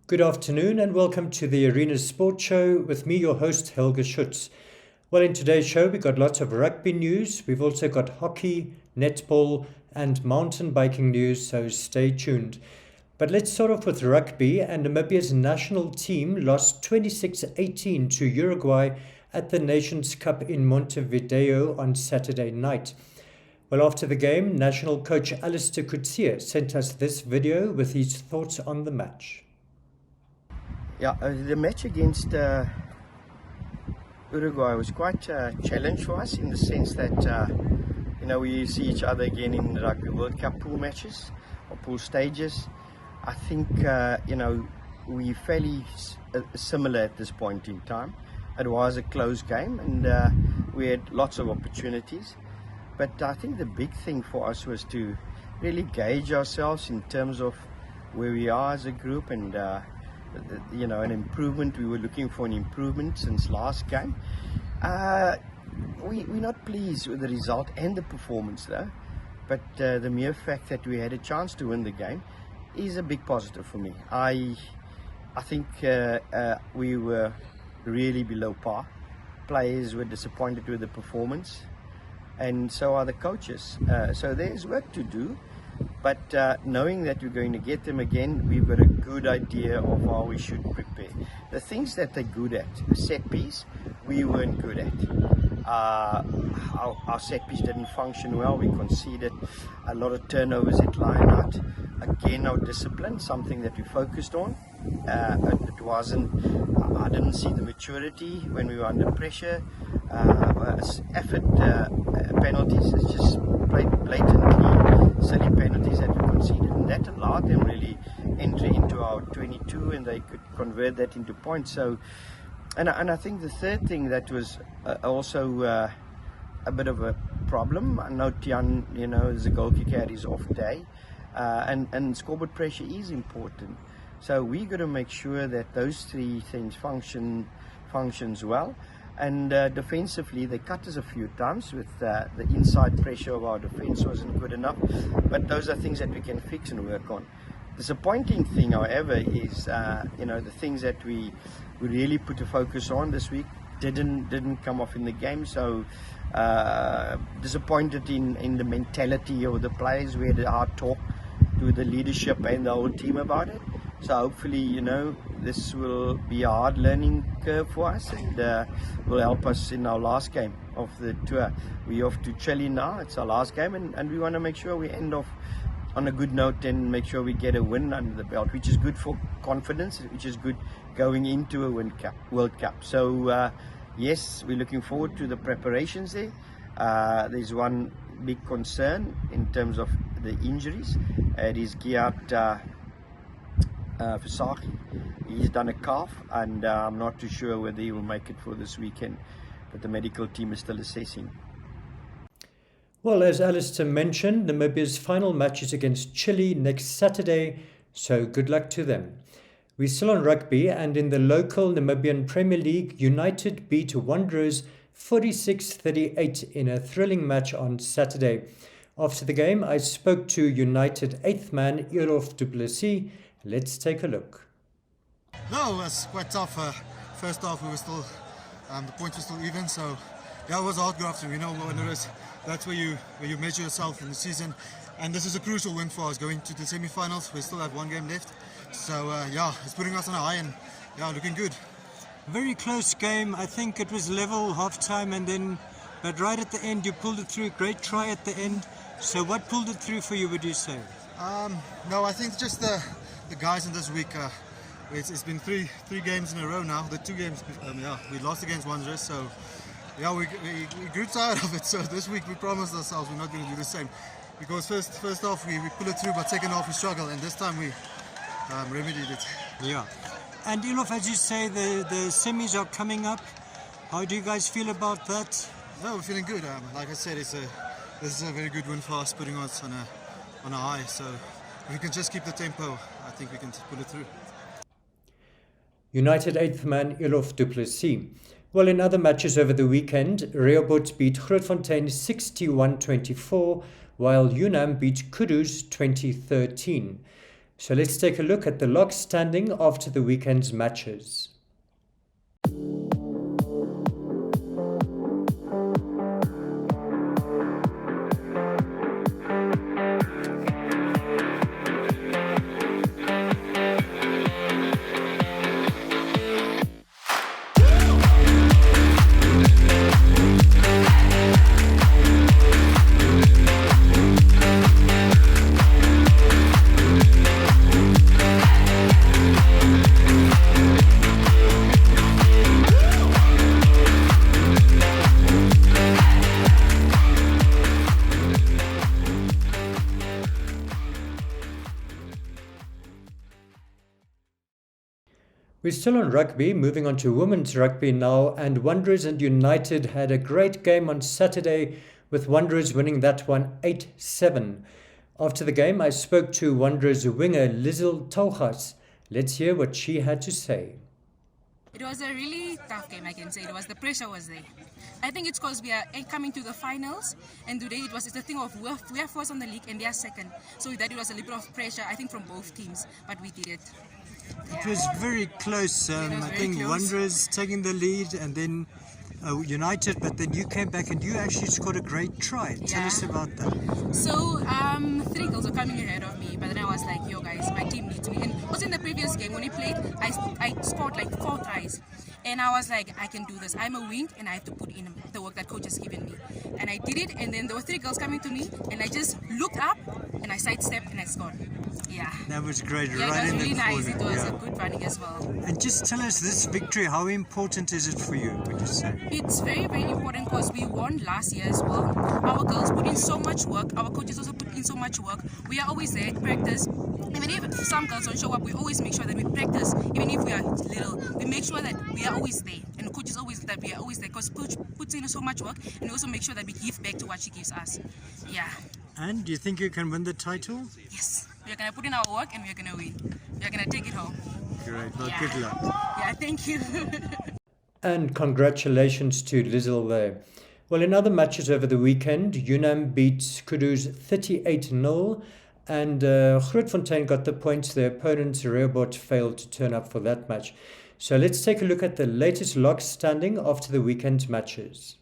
Good afternoon and welcome to the Arena Sports Show with me, your host, Helge Schutz. Well, in today's show, we've got lots of rugby news. We've also got hockey, netball and mountain biking news, so stay tuned. But let's start off with rugby, and Namibia's national team lost 26-18 to Uruguay at the Nations Cup in Montevideo on Saturday night. Well, after the game, national coach Alistair Coetzee sent us this video with his thoughts on the match. Yeah, the match against Uruguay was quite a challenge for us in the sense that, we see each other again in the Rugby World Cup pool matches or pool stages. I think, we're fairly similar at this point in time. It was a close game and we had lots of opportunities. But I think the big thing for us was to really gauge ourselves in terms of where we are as a group and an improvement. We were looking for an improvement since last game. We're not pleased with the result and the performance though, but the mere fact that we had a chance to win the game is a big positive for me. I think we were really below par. Players were disappointed with the performance, and so are the coaches. So there's work to do. But knowing that we're going to get them again, we've got a good idea of how we should prepare. The things that they're good at, the set piece, we weren't good at. Our set piece didn't function well. We conceded a lot of turnovers at line out. Again, our discipline, something that we focused on. It wasn't, I didn't see the maturity when we were under pressure. Effort penalties, it's just blatantly silly penalties that we conceded, and that allowed them really entry into our 22 and they could convert that into points. So and I think the third thing that was also a bit of a problem, I know Tian is a goal kicker at his off day, and scoreboard pressure is important, so we got to make sure that those three things functions well. And defensively, they cut us a few times with the inside pressure of our defense wasn't good enough. But those are things that we can fix and work on. Disappointing thing, however, is the things that we really put a focus on this week didn't come off in the game. So disappointed in the mentality of the players. We had a hard talk to the leadership and the whole team about it. So hopefully, this will be a hard learning curve for us and will help us in our last game of the tour. We're off to Chile now. It's our last game and we want to make sure we end off on a good note and make sure we get a win under the belt, which is good for confidence, which is good going into a World Cup. So yes, we're looking forward to the preparations there. There's one big concern in terms of the injuries. It is Giat Fasaki. He's done a calf and I'm not too sure whether he will make it for this weekend, but the medical team is still assessing. Well, as Alistair mentioned, Namibia's final match is against Chile next Saturday, so good luck to them. We're still on rugby, and in the local Namibian Premier League, United beat Wanderers 46-38 in a thrilling match on Saturday. After the game, I spoke to United 8th man Elof du Plessis. Let's take a look. No, it was quite tough. First half, we were still, the points were still even. So, yeah, it was a hard grafting. That's where you measure yourself in the season. And this is a crucial win for us going to the semi-finals. We still have one game left. So, it's putting us on a high and, looking good. Very close game. I think it was level half-time but right at the end, you pulled it through. Great try at the end. So what pulled it through for you, would you say? No, I think just the guys in this week, it's been three games in a row now. The two games, we lost against Wanderers, so we grew tired of it. So this week we promised ourselves we're not going to do the same, because first off we pull it through, but second off we struggle, and this time we remedied it. Yeah, and Elof, as you say, the semis are coming up. How do you guys feel about that? No, we're feeling good. Like I said, this is a very good win for us, putting us on a high. So if we can just keep the tempo, I think we can pull it through. United 8th man Elof du Plessis. Well, in other matches over the weekend, Rehoboth beat Grootfontein 61-24, while UNAM beat Kudus 2013. So let's take a look at the log standing after the weekend's matches. We're still on rugby, moving on to women's rugby now, and Wanderers and United had a great game on Saturday, with Wanderers winning that one 8-7. After the game, I spoke to Wanderers winger Lizel Taugas. Let's hear what she had to say. It was a really tough game, I can say. The pressure was there. I think it's because we are coming to the finals, and today it's the thing of we are first on the league and they are second. So that it was a little bit of pressure, I think, from both teams, but we did it. It was very close. I think close. Wanderers taking the lead and then United, but then you came back and you actually scored a great try. Tell us about that. So, 3 girls were coming ahead of me, but then I was like, yo guys, my team needs me. And also in the previous game when we played, I scored like 4 tries. And I was like, I can do this. I'm a wing and I have to put in the work that coach has given me. And I did it, and then there were 3 girls coming to me, and I just looked up and I sidestepped and I scored. Yeah. That was great. Yeah, right it was in really the nice. corner. It was a good running as well. And just tell us this victory, how important is it for you, would you say? It's very, very important because we won last year as well. Our girls put in so much work. Our coaches also put in so much work. We are always there to practice. Even if some girls don't show up, we always make sure that we practice. Even if we are little, we make sure that we are always there. And the coach is always that we are always there because coach puts in so much work, and we also make sure that we give back to what she gives us. Yeah. And do you think you can win the title? Yes. We are going to put in our work and we are going to win. We are going to take it home. Great. Well, Yeah. good luck. Yeah, thank you. And congratulations to Lizel there. Well, in other matches over the weekend, UNAM beat Kudus 38-0, and Grootfontein got the points. Their opponents, Rehoboth, failed to turn up for that match. So let's take a look at the latest log standing after the weekend's matches.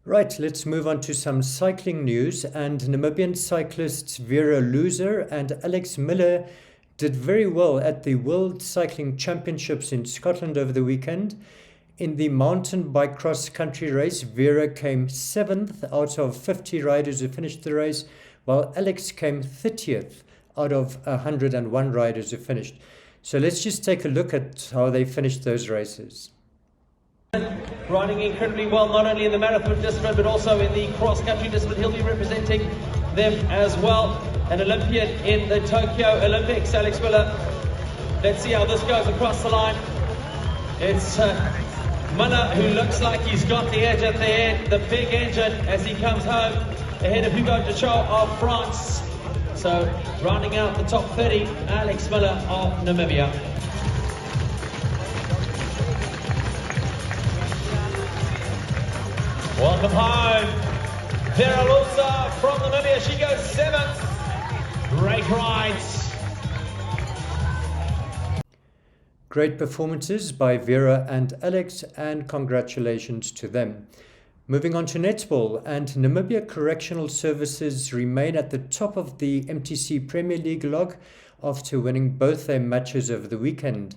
Right, let's move on to some cycling news. And Namibian cyclists Vera Loser and Alex Miller did very well at the World Cycling Championships in Scotland over the weekend. In the mountain bike cross country race, Vera came 7th out of 50 riders who finished the race, while Alex came 30th out of 101 riders who finished. So let's just take a look at how they finished those races. Riding incredibly well, not only in the marathon discipline, but also in the cross-country discipline. He'll be representing them as well. An Olympian in the Tokyo Olympics, Alex Miller. Let's see how this goes across the line. It's Miller who looks like he's got the edge at the end, the big engine as he comes home ahead of Hugo Deschaux of France. So rounding out the top 30, Alex Miller of Namibia. Welcome home, Vera Losa from Namibia. She goes 7th. Great rides. Great performances by Vera and Alex, and congratulations to them. Moving on to netball, and Namibia Correctional Services remain at the top of the MTC Premier League log after winning both their matches over the weekend.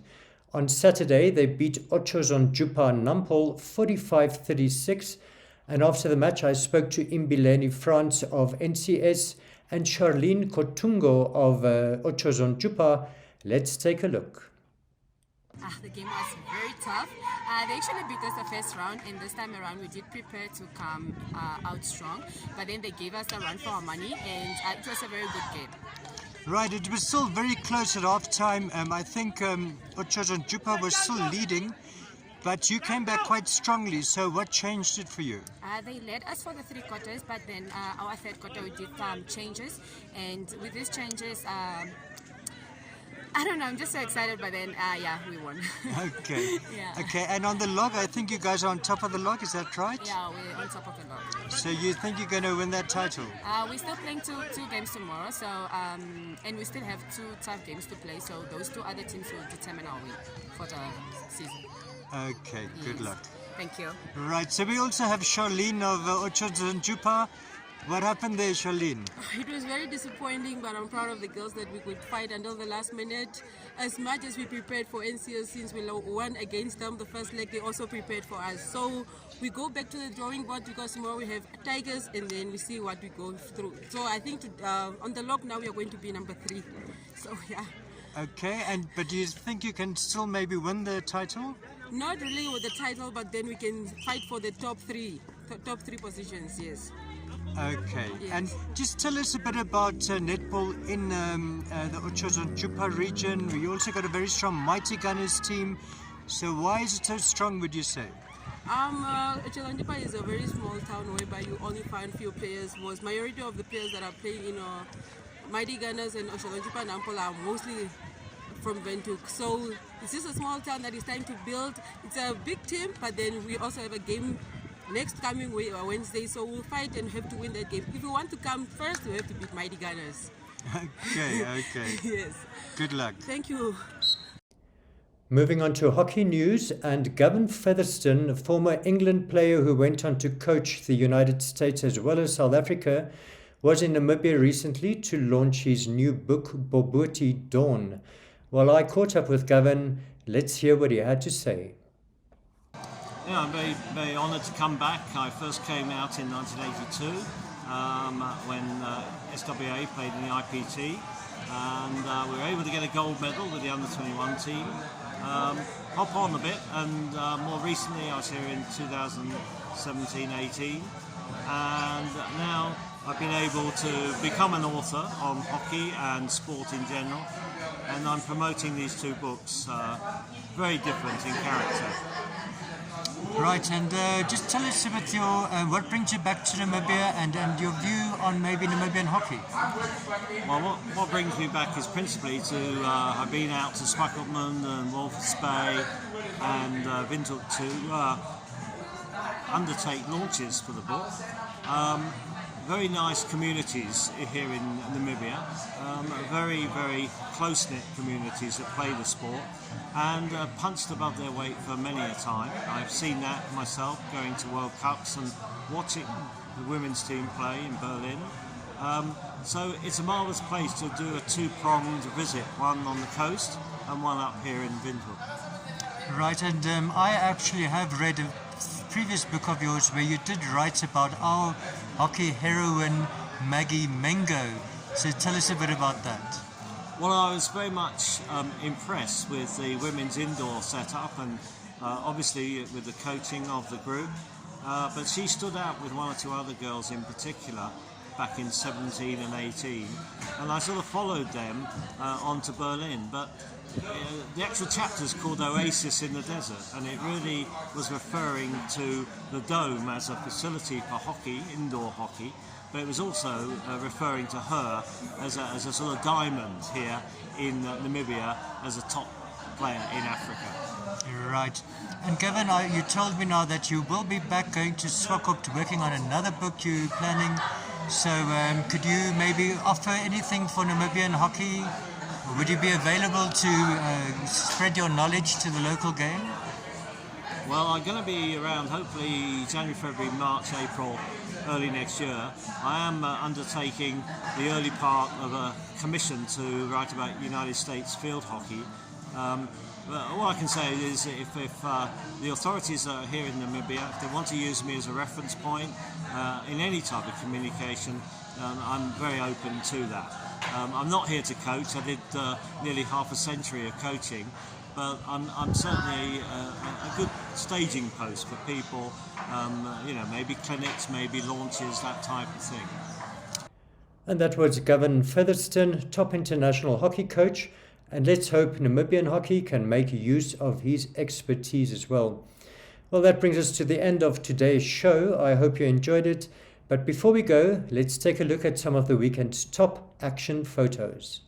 On Saturday, they beat Otjozondjupa Nampol 45-36. And after the match, I spoke to Imbileni France of NCS and Charlene Kotungo of Otjozondjupa. Let's take a look. The game was very tough. They actually beat us the first round, and this time around we did prepare to come out strong. But then they gave us a run for our money, and it was a very good game. Right, it was still very close at half time. I think Otjojontjupa was still leading, but you came back quite strongly. So what changed it for you? They led us for the 3 quarters, but then our third quarter we did changes, and with these changes, I don't know, I'm just so excited, but then, yeah, we won. Okay. Yeah. Okay, and on the log, I think you guys are on top of the log, is that right? Yeah, we're on top of the log. So you think you're going to win that title? We're still playing two games tomorrow, so and we still have 2 tough games to play, so those 2 other teams will determine our win for the season. Okay, good luck. Thank you. Right, so we also have Charlene of Otjojontjupa. What happened there, Charlene? It was very disappointing, but I'm proud of the girls that we could fight until the last minute. As much as we prepared for NCS, since we won against them the first leg, they also prepared for us. So we go back to the drawing board because tomorrow we have Tigers, and then we see what we go through. So I think on the log now we are going to be number 3. So yeah. Okay, but do you think you can still maybe win the title? Not really with the title, but then we can fight for the top 3 positions. Yes. Okay, Yes. and just tell us a bit about netball in the Otjojontjupa region. We also got a very strong Mighty Gunners team. So why is it so strong, would you say? Otjojontjupa is a very small town whereby you only find few players. Majority of the players that are playing in Mighty Gunners and Otjojontjupa Nampol are mostly from Windhoek. So it's just a small town that is trying to build. It's a big team, but then we also have a game next coming Wednesday, so we'll fight and have to win that game. If we want to come first, we have to beat Mighty Gunners. Okay. Yes. Good luck. Thank you. Moving on to hockey news, and Gavin Featherston, a former England player who went on to coach the United States as well as South Africa, was in Namibia recently to launch his new book, Bobotie Dawn. While I caught up with Gavin, let's hear what he had to say. Yeah, I'm very, very honoured to come back. I first came out in 1982 when SWA played in the IPT, and we were able to get a gold medal with the under-21 team. Hop on a bit, and more recently I was here in 2017-18, and now I've been able to become an author on hockey and sport in general, and I'm promoting these 2 books, very different in character. Right, and just tell us about what brings you back to Namibia and your view on maybe Namibian hockey. Well, what brings me back is principally to I've been out to Swakopmund and Walvis Bay and Windhoek to undertake launches for the book. Very nice communities here in Namibia, very, very close-knit communities that play the sport and punched above their weight for many a time. I've seen that myself going to World Cups and watching the women's team play in Berlin. So it's a marvellous place to do a 2-pronged visit, one on the coast and one up here in Windhoek. Right, and I actually have read a previous book of yours where you did write about our hockey heroine Maggie Mengo. So tell us a bit about that. Well, I was very much impressed with the women's indoor setup and obviously with the coaching of the group. But she stood out with 1 or 2 other girls in particular back in 17 and 18. And I sort of followed them on to Berlin. But the actual chapter is called Oasis in the Desert, and it really was referring to the Dome as a facility for hockey, indoor hockey, but it was also referring to her as a sort of diamond here in Namibia as a top player in Africa. Right. And Gavin, you told me now that you will be back going to Swakopmund working on another book you're planning. So could you maybe offer anything for Namibian hockey? Would you be available to spread your knowledge to the local game? Well, I'm going to be around hopefully January, February, March, April, early next year. I am undertaking the early part of a commission to write about United States field hockey. But all I can say is if the authorities are here in Namibia, if they want to use me as a reference point in any type of communication, I'm very open to that. I'm not here to coach. I did nearly half a century of coaching, but I'm certainly a good staging post for people, maybe clinics, maybe launches, that type of thing. And that was Gavin Featherston, top international hockey coach, and let's hope Namibian hockey can make use of his expertise as well. Well, that brings us to the end of today's show. I hope you enjoyed it. But before we go, let's take a look at some of the weekend's top action photos.